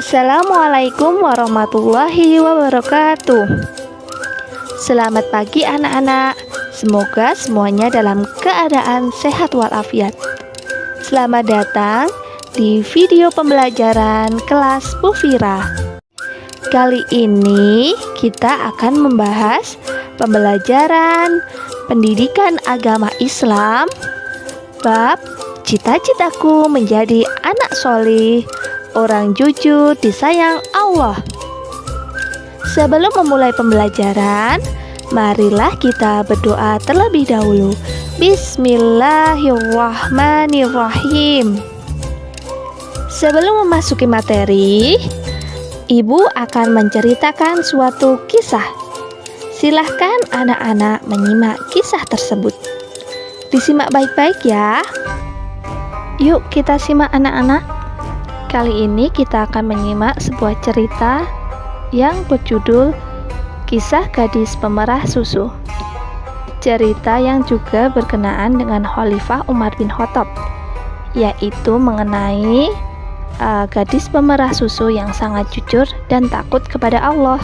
Assalamualaikum warahmatullahi wabarakatuh. Selamat pagi anak-anak. Semoga semuanya dalam keadaan sehat walafiat. Selamat datang di video pembelajaran kelas Bu Fira. Kali ini kita akan membahas pembelajaran pendidikan agama Islam bab cita-citaku menjadi anak solih, orang jujur disayang Allah. Sebelum memulai pembelajaran, marilah kita berdoa terlebih dahulu. Bismillahirrahmanirrahim. Sebelum memasuki materi, Ibu akan menceritakan suatu kisah. Silahkan anak-anak menyimak kisah tersebut. Disimak baik-baik ya. Yuk kita simak anak-anak. Kali ini kita akan menyimak sebuah cerita yang berjudul Kisah Gadis Pemerah Susu. Cerita yang juga berkenaan dengan Khalifah Umar bin Khattab, yaitu mengenai gadis pemerah susu yang sangat jujur dan takut kepada Allah.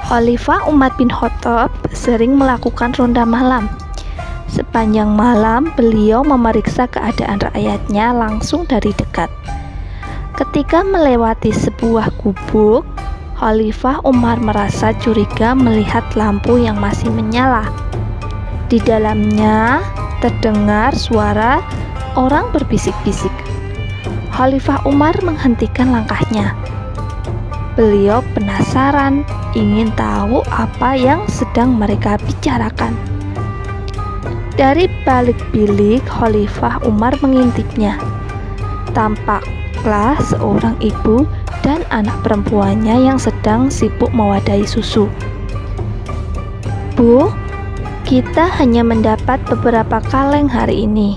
Khalifah Umar bin Khattab sering melakukan ronda malam. Sepanjang malam beliau memeriksa keadaan rakyatnya langsung dari dekat. Ketika melewati sebuah gubuk, Khalifah Umar merasa curiga melihat lampu yang masih menyala. Di dalamnya terdengar suara orang berbisik-bisik. Khalifah Umar menghentikan langkahnya. Beliau penasaran, ingin tahu apa yang sedang mereka bicarakan. Dari balik bilik, Khalifah Umar mengintipnya. Tampaklah seorang ibu dan anak perempuannya yang sedang sibuk mewadahi susu. "Bu, kita hanya mendapat beberapa kaleng hari ini,"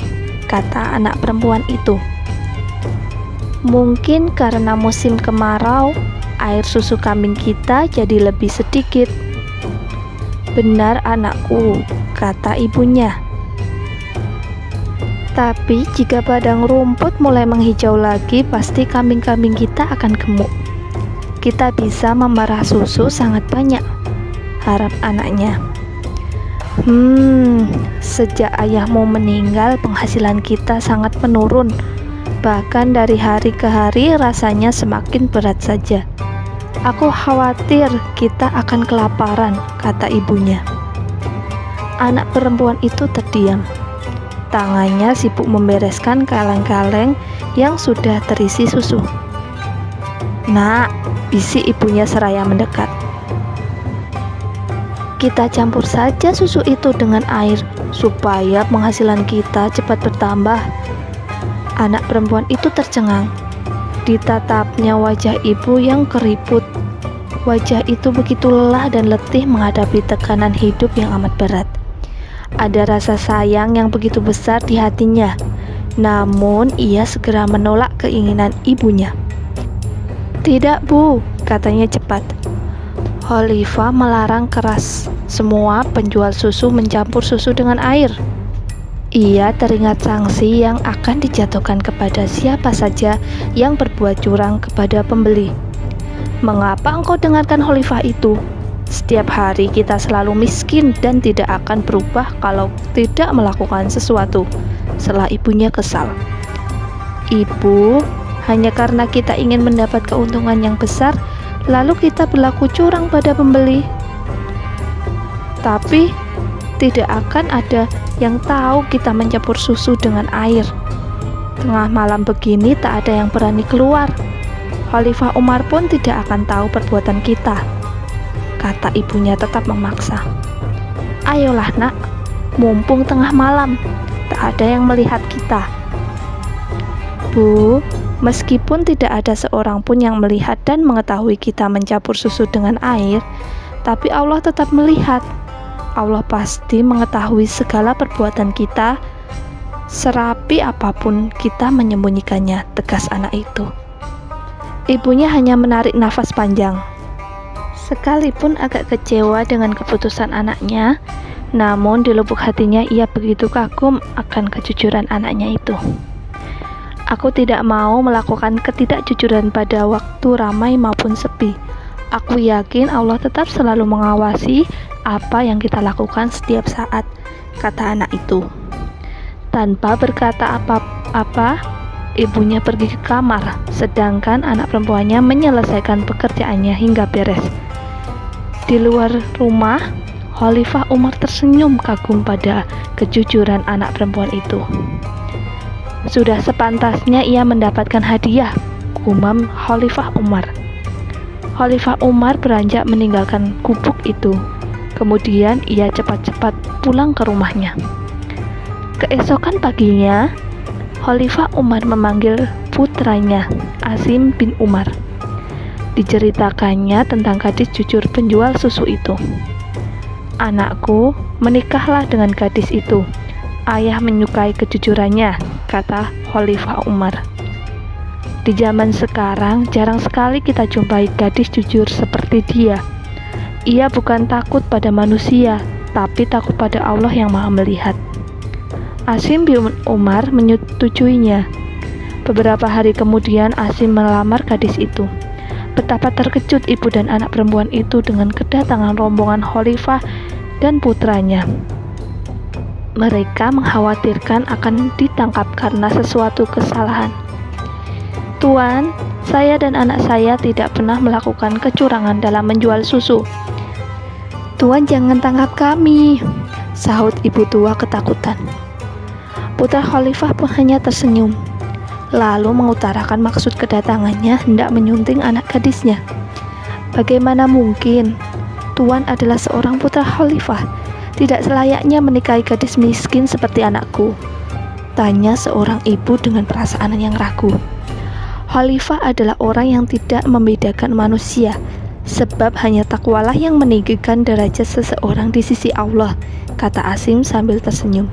kata anak perempuan itu. "Mungkin karena musim kemarau, air susu kambing kita jadi lebih sedikit." "Benar anakku," kata ibunya. "Tapi jika padang rumput mulai menghijau lagi, pasti kambing-kambing kita akan gemuk. Kita bisa memerah susu sangat banyak," harap anaknya. Sejak ayahmu meninggal, penghasilan kita sangat menurun. Bahkan dari hari ke hari rasanya semakin berat saja. Aku khawatir kita akan kelaparan," kata ibunya. Anak perempuan itu terdiam. Tangannya sibuk membereskan kaleng-kaleng yang sudah terisi susu. "Nak," bisik ibunya seraya mendekat. "Kita campur saja susu itu dengan air supaya penghasilan kita cepat bertambah." Anak perempuan itu tercengang. Ditatapnya wajah ibu yang keriput. Wajah itu begitu lelah dan letih menghadapi tekanan hidup yang amat berat. Ada rasa sayang yang begitu besar di hatinya. Namun ia segera menolak keinginan ibunya. "Tidak, Bu," katanya cepat. "Khalifah melarang keras semua penjual susu mencampur susu dengan air. Ia teringat sanksi yang akan dijatuhkan kepada siapa saja yang berbuat curang kepada pembeli." "Mengapa engkau dengarkan Khalifah itu? Setiap hari kita selalu miskin dan tidak akan berubah kalau tidak melakukan sesuatu," setelah ibunya kesal. "Ibu, hanya karena kita ingin mendapat keuntungan yang besar, lalu kita berlaku curang pada pembeli. Tapi tidak akan ada yang tahu kita mencampur susu dengan air. Tengah malam begini tak ada yang berani keluar. Khalifah Umar pun tidak akan tahu perbuatan kita," kata ibunya tetap memaksa. "Ayolah nak, mumpung tengah malam, tak ada yang melihat kita." "Bu, meskipun tidak ada seorang pun yang melihat dan mengetahui kita mencampur susu dengan air, tapi Allah tetap melihat. Allah pasti mengetahui segala perbuatan kita, serapi apapun kita menyembunyikannya," tegas anak itu. Ibunya hanya menarik nafas panjang. Sekalipun agak kecewa dengan keputusan anaknya, namun di lubuk hatinya ia begitu kagum akan kejujuran anaknya itu. Aku tidak mau melakukan ketidakjujuran pada waktu ramai maupun sepi. Aku yakin Allah tetap selalu mengawasi apa yang kita lakukan setiap saat, kata anak itu. Tanpa berkata apa-apa, ibunya pergi ke kamar, sedangkan anak perempuannya menyelesaikan pekerjaannya hingga beres. Di luar rumah, Khalifah Umar tersenyum kagum pada kejujuran anak perempuan itu. Sudah sepantasnya ia mendapatkan hadiah, gumam Khalifah Umar. Khalifah Umar beranjak meninggalkan gubuk itu. Kemudian ia cepat-cepat pulang ke rumahnya. Keesokan paginya, Khalifah Umar memanggil putranya, Asim bin Umar. Diceritakannya tentang gadis jujur penjual susu itu. Anakku, menikahlah dengan gadis itu. Ayah menyukai kejujurannya, kata Khalifah Umar. Di zaman sekarang, jarang sekali kita jumpai gadis jujur seperti dia. Ia bukan takut pada manusia, tapi takut pada Allah yang Maha Melihat. Asim bin Umar menyetujuinya. Beberapa hari kemudian, Asim melamar gadis itu. Betapa terkejut ibu dan anak perempuan itu dengan kedatangan rombongan Khalifah dan putranya. Mereka mengkhawatirkan akan ditangkap karena sesuatu kesalahan. Tuan, saya dan anak saya tidak pernah melakukan kecurangan dalam menjual susu. Tuan jangan tangkap kami, sahut ibu tua ketakutan. Putra Khalifah pun hanya tersenyum, lalu mengutarakan maksud kedatangannya hendak menyunting anak gadisnya. Bagaimana mungkin? Tuan adalah seorang putra Khalifah. Tidak selayaknya menikahi gadis miskin seperti anakku, tanya seorang ibu dengan perasaan yang ragu. Khalifah adalah orang yang tidak membedakan manusia, sebab hanya takwalah yang meninggikan derajat seseorang di sisi Allah, kata Asim sambil tersenyum.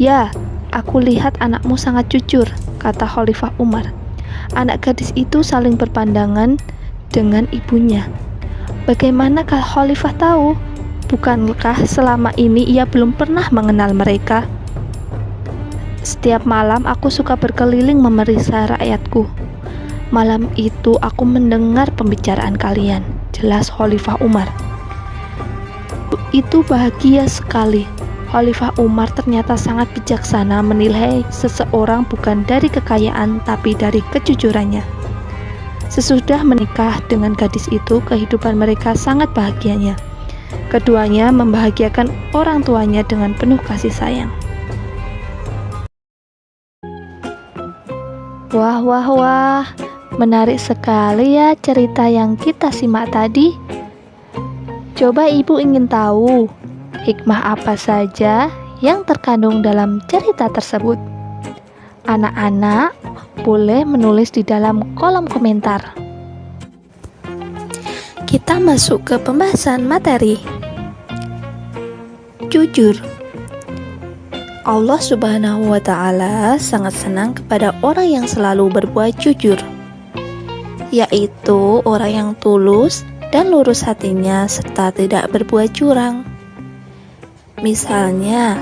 Ya, aku lihat anakmu sangat jujur, kata Khalifah Umar. Anak gadis itu saling berpandangan dengan ibunya. Bagaimana kalau Khalifah tahu? Bukankah selama ini ia belum pernah mengenal mereka? Setiap malam aku suka berkeliling memeriksa rakyatku. Malam itu aku mendengar pembicaraan kalian, jelas Khalifah Umar. Itu bahagia sekali. Khalifah Umar ternyata sangat bijaksana menilai seseorang bukan dari kekayaan tapi dari kejujurannya. Sesudah menikah dengan gadis itu, kehidupan mereka sangat bahagianya. Keduanya membahagiakan orang tuanya dengan penuh kasih sayang. Wah, wah, wah, menarik sekali ya cerita yang kita simak tadi. Coba ibu ingin tahu hikmah apa saja yang terkandung dalam cerita tersebut. Anak-anak boleh menulis di dalam kolom komentar. Kita masuk ke pembahasan materi. Jujur. Allah Subhanahu wa Ta'ala sangat senang kepada orang yang selalu berbuat jujur, yaitu orang yang tulus dan lurus hatinya serta tidak berbuat curang. Misalnya,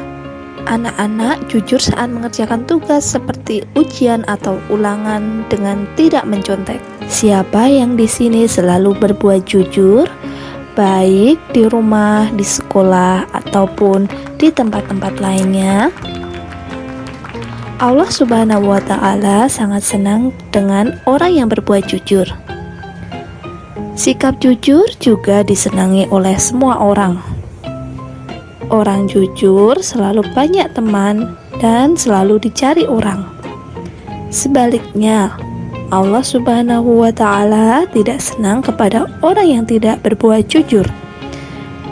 anak-anak jujur saat mengerjakan tugas seperti ujian atau ulangan dengan tidak mencontek. Siapa yang di sini selalu berbuat jujur, baik di rumah, di sekolah, ataupun di tempat-tempat lainnya? Allah Subhanahu wa Ta'ala sangat senang dengan orang yang berbuat jujur. Sikap jujur juga disenangi oleh semua orang. Orang jujur selalu banyak teman dan selalu dicari orang. Sebaliknya, Allah Subhanahu wa Ta'ala tidak senang kepada orang yang tidak berbuat jujur,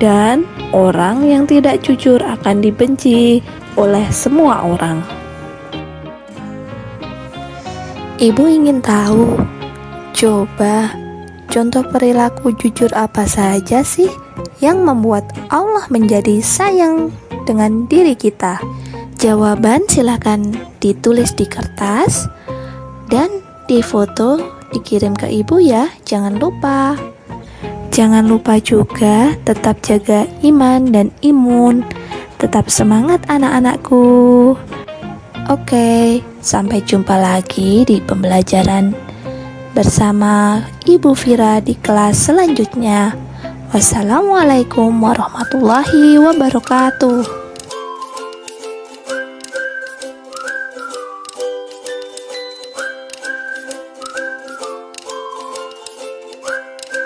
dan orang yang tidak jujur akan dibenci oleh semua orang. Ibu ingin tahu, coba contoh perilaku jujur apa saja sih yang membuat Allah menjadi sayang dengan diri kita? Jawaban silakan ditulis di kertas dan difoto, dikirim ke ibu ya, jangan lupa. Jangan lupa juga tetap jaga iman dan imun. Tetap semangat anak-anakku. Oke, sampai jumpa lagi di pembelajaran bersama Ibu Vira di kelas selanjutnya. Wassalamualaikum warahmatullahi wabarakatuh.